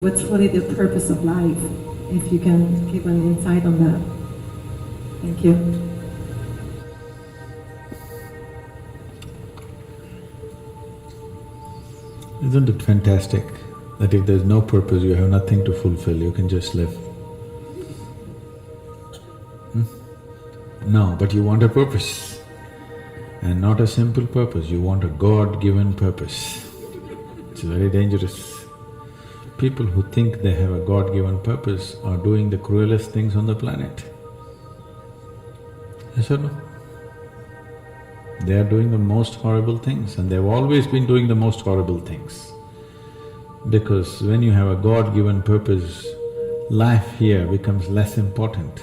What's really the purpose of life? If you can give an insight on that. Thank you. Isn't it fantastic that if there's no purpose, you have nothing to fulfill, you can just live? No, but you want a purpose. And not a simple purpose, you want a God-given purpose. It's very dangerous. People who think they have a God-given purpose are doing the cruelest things on the planet. Yes or no? They are doing the most horrible things, and they've always been doing the most horrible things. Because when you have a God-given purpose, life here becomes less important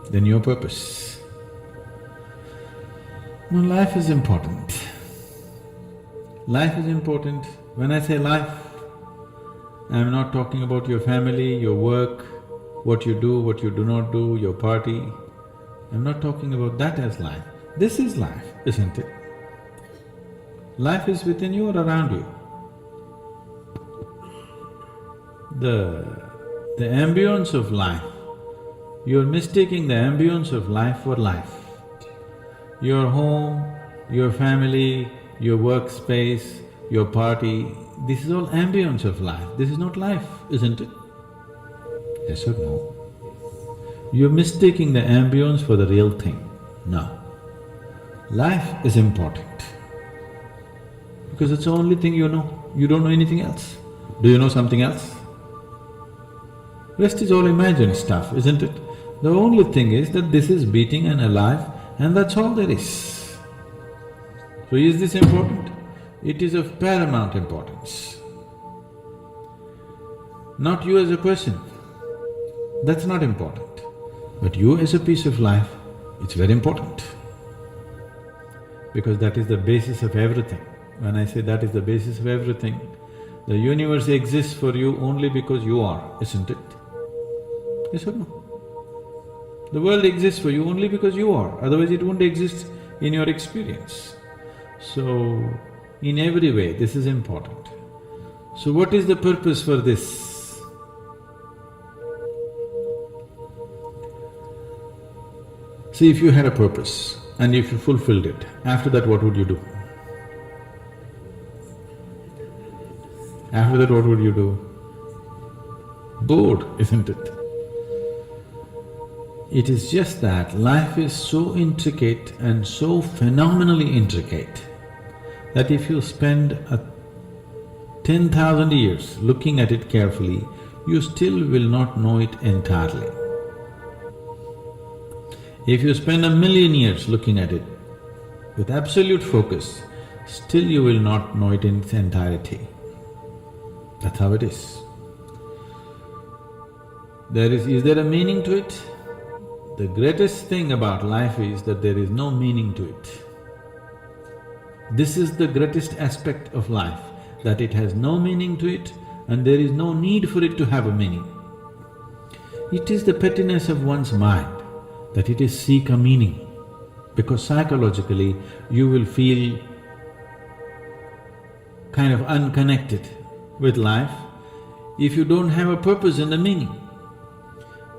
than your purpose. No, life is important. Life is important. When I say life, I'm not talking about your family, your work, what you do not do, your party. I'm not talking about that as life. This is life, isn't it? Life is within you or around you. The ambience of life, you're mistaking the ambience of life for life. Your home, your family, your workspace, your party, this is all ambience of life. This is not life, isn't it? Yes or no? You're mistaking the ambience for the real thing. No. Life is important because it's the only thing you know. You don't know anything else. Do you know something else? Rest is all imagined stuff, isn't it? The only thing is that this is beating and alive, and that's all there is. So is this important? It is of paramount importance. Not you as a person, that's not important. But you as a piece of life, it's very important. Because that is the basis of everything. When I say that is the basis of everything, the universe exists for you only because you are, isn't it? Yes or no? The world exists for you only because you are, otherwise it wouldn't exist in your experience. So, in every way, this is important. So what is the purpose for this? See, if you had a purpose and if you fulfilled it, after that what would you do? After that what would you do? Bored, isn't it? It is just that life is so intricate and so phenomenally intricate that if you spend 10,000 years looking at it carefully, you still will not know it entirely. If you spend 1,000,000 years looking at it with absolute focus, still you will not know it in its entirety. That's how it is. Is there a meaning to it? The greatest thing about life is that there is no meaning to it. This is the greatest aspect of life, that it has no meaning to it and there is no need for it to have a meaning. It is the pettiness of one's mind that it is seek a meaning, because psychologically you will feel kind of unconnected with life if you don't have a purpose and a meaning.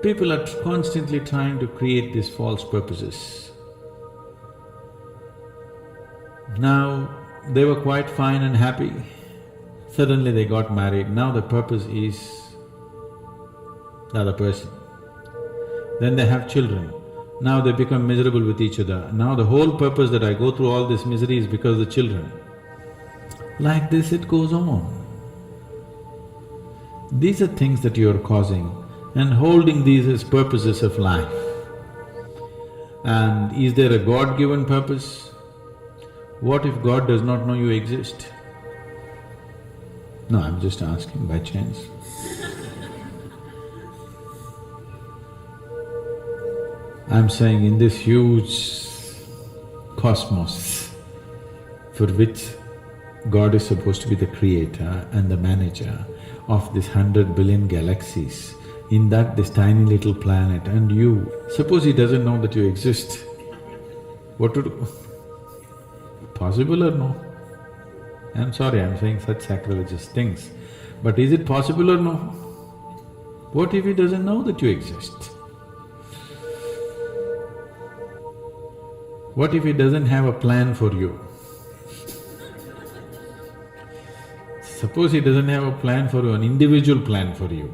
People are constantly trying to create these false purposes. Now, they were quite fine and happy, suddenly they got married, now the purpose is the other person. Then they have children, now they become miserable with each other, now the whole purpose that I go through all this misery is because of the children. Like this it goes on. These are things that you are causing and holding these as purposes of life. And is there a God-given purpose? What if God does not know you exist? No, I'm just asking by chance. I'm saying in this huge cosmos for which God is supposed to be the creator and the manager of this 100 billion galaxies, in that this tiny little planet and you, suppose he doesn't know that you exist, what to do? Possible or no? I'm sorry, I'm saying such sacrilegious things, But is it possible or no? What if he doesn't know that you exist? What if he doesn't have a plan for you? Suppose he doesn't have a plan for you, an individual plan for you.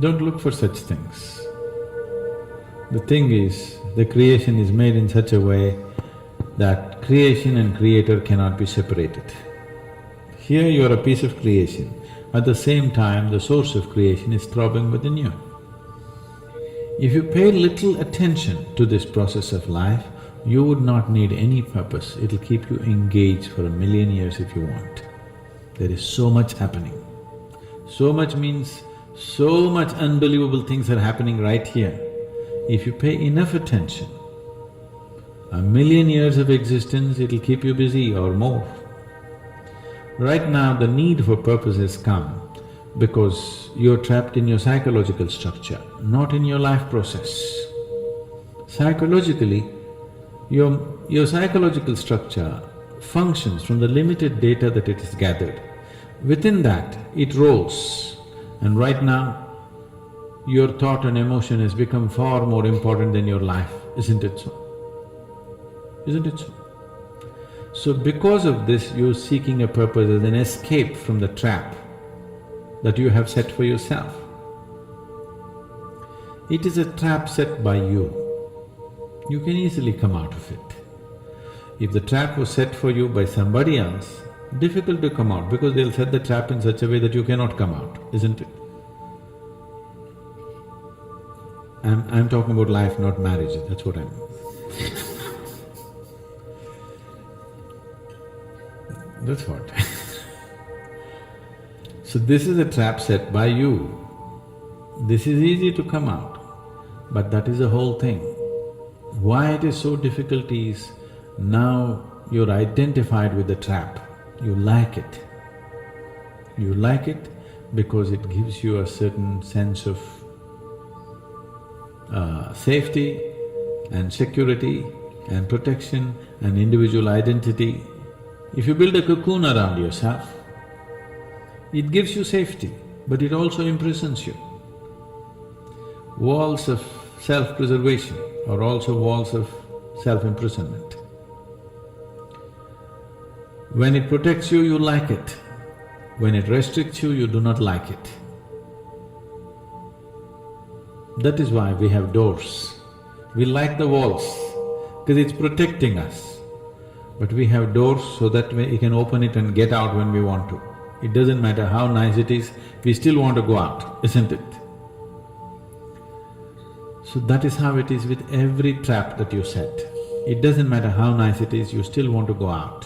Don't look for such things. The thing is, the creation is made in such a way that creation and creator cannot be separated. Here you are a piece of creation, at the same time the source of creation is throbbing within you. If you pay little attention to this process of life, you would not need any purpose, it'll keep you engaged for 1,000,000 years if you want. There is so much happening. So much means so much unbelievable things are happening right here. If you pay enough attention, 1,000,000 years of existence, it'll keep you busy or more. Right now, the need for purpose has come because you're trapped in your psychological structure, not in your life process. Psychologically, your psychological structure functions from the limited data that it has gathered. Within that, it rolls, and right now, your thought and emotion has become far more important than your life, isn't it so? Isn't it so? So because of this, you're seeking a purpose as an escape from the trap that you have set for yourself. It is a trap set by you. You can easily come out of it. If the trap was set for you by somebody else, difficult to come out because they'll set the trap in such a way that you cannot come out, isn't it? I'm talking about life, not marriage, that's what I mean. That's what So this is a trap set by you. This is easy to come out, but that is the whole thing. Why it is so difficult is, now you're identified with the trap, you like it. You like it because it gives you a certain sense of safety and security and protection and individual identity. If you build a cocoon around yourself, it gives you safety, but it also imprisons you. Walls of self-preservation are also walls of self-imprisonment. When it protects you, you like it. When it restricts you, you do not like it. That is why we have doors. We like the walls because it's protecting us. But we have doors so that we can open it and get out when we want to. It doesn't matter how nice it is, we still want to go out, isn't it? So that is how it is with every trap that you set. It doesn't matter how nice it is, you still want to go out.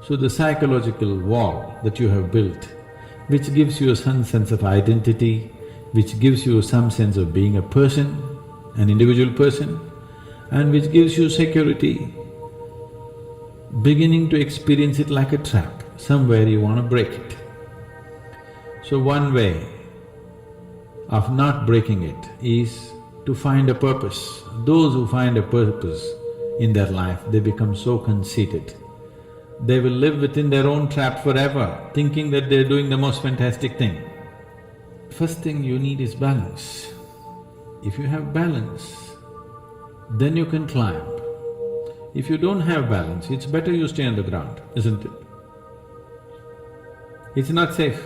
So the psychological wall that you have built, which gives you some sense of identity, which gives you some sense of being a person, an individual person, and which gives you security, beginning to experience it like a trap, somewhere you want to break it. So one way of not breaking it is to find a purpose. Those who find a purpose in their life, they become so conceited. They will live within their own trap forever, thinking that they're doing the most fantastic thing. First thing you need is balance. If you have balance, then you can climb. If you don't have balance, it's better you stay on the ground, isn't it? It's not safe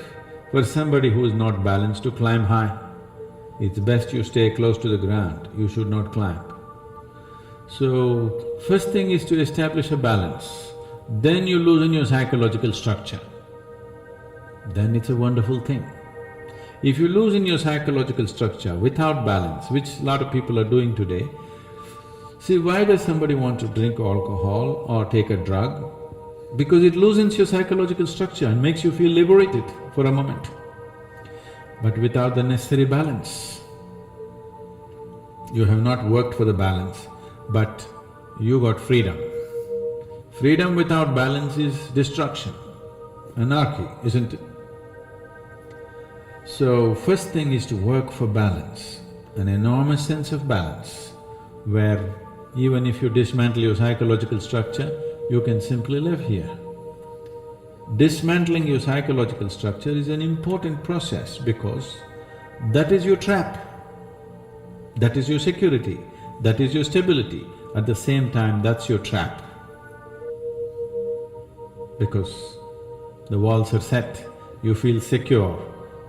for somebody who is not balanced to climb high. It's best you stay close to the ground, you should not climb. So, first thing is to establish a balance, then you loosen your psychological structure. Then it's a wonderful thing. If you loosen your psychological structure without balance, which a lot of people are doing today, see, why does somebody want to drink alcohol or take a drug? Because it loosens your psychological structure and makes you feel liberated for a moment. But without the necessary balance, you have not worked for the balance, but you got freedom. Freedom without balance is destruction, anarchy, isn't it? So, first thing is to work for balance, an enormous sense of balance, where even if you dismantle your psychological structure, you can simply live here. dismantling your psychological structure is an important process because that is your trap, that is your security, that is your stability. At the same time, that's your trap. Because the walls are set, you feel secure,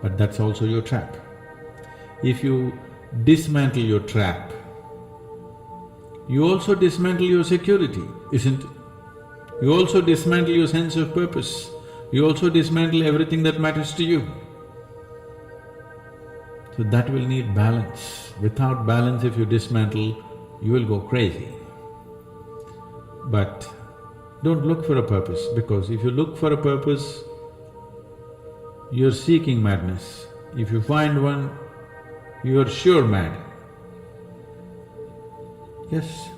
but that's also your trap. If you dismantle your trap, you also dismantle your security, isn't it? You also dismantle your sense of purpose. You also dismantle everything that matters to you. So that will need balance. Without balance, if you dismantle, you will go crazy. But don't look for a purpose, because if you look for a purpose, you're seeking madness. If you find one, you are sure mad. Yes.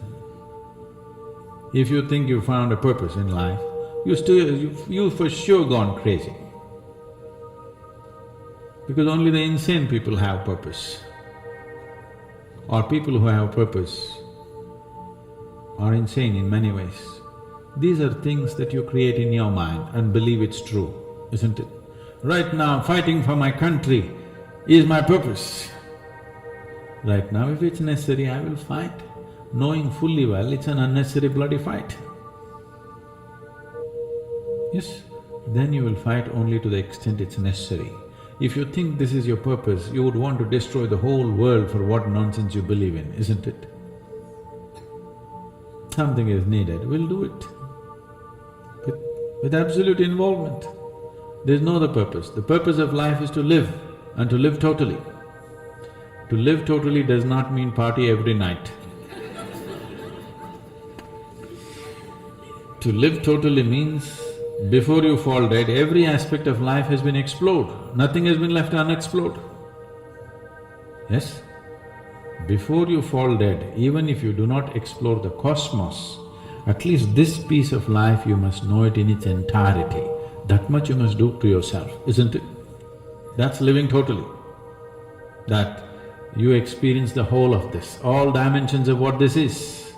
If you think you found a purpose in life, you for sure gone crazy. Because only the insane people have purpose. Or people who have purpose are insane in many ways. These are things that you create in your mind and believe it's true, isn't it? Right now, fighting for my country is my purpose. Right now, if it's necessary, I will fight, knowing fully well it's an unnecessary bloody fight. Yes, then you will fight only to the extent it's necessary. If you think this is your purpose, you would want to destroy the whole world for what nonsense you believe in, isn't it? Something is needed, we'll do it. With absolute involvement. There's no other purpose. The purpose of life is to live, and to live totally. To live totally does not mean party every night. To live totally means before you fall dead, every aspect of life has been explored, nothing has been left unexplored. Yes? Before you fall dead, even if you do not explore the cosmos, at least this piece of life you must know it in its entirety. That much you must do to yourself, isn't it? That's living totally. That you experience the whole of this, all dimensions of what this is.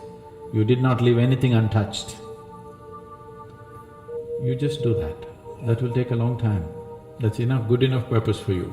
You did not leave anything untouched. You just do that. That will take a long time. That's enough, good enough purpose for you.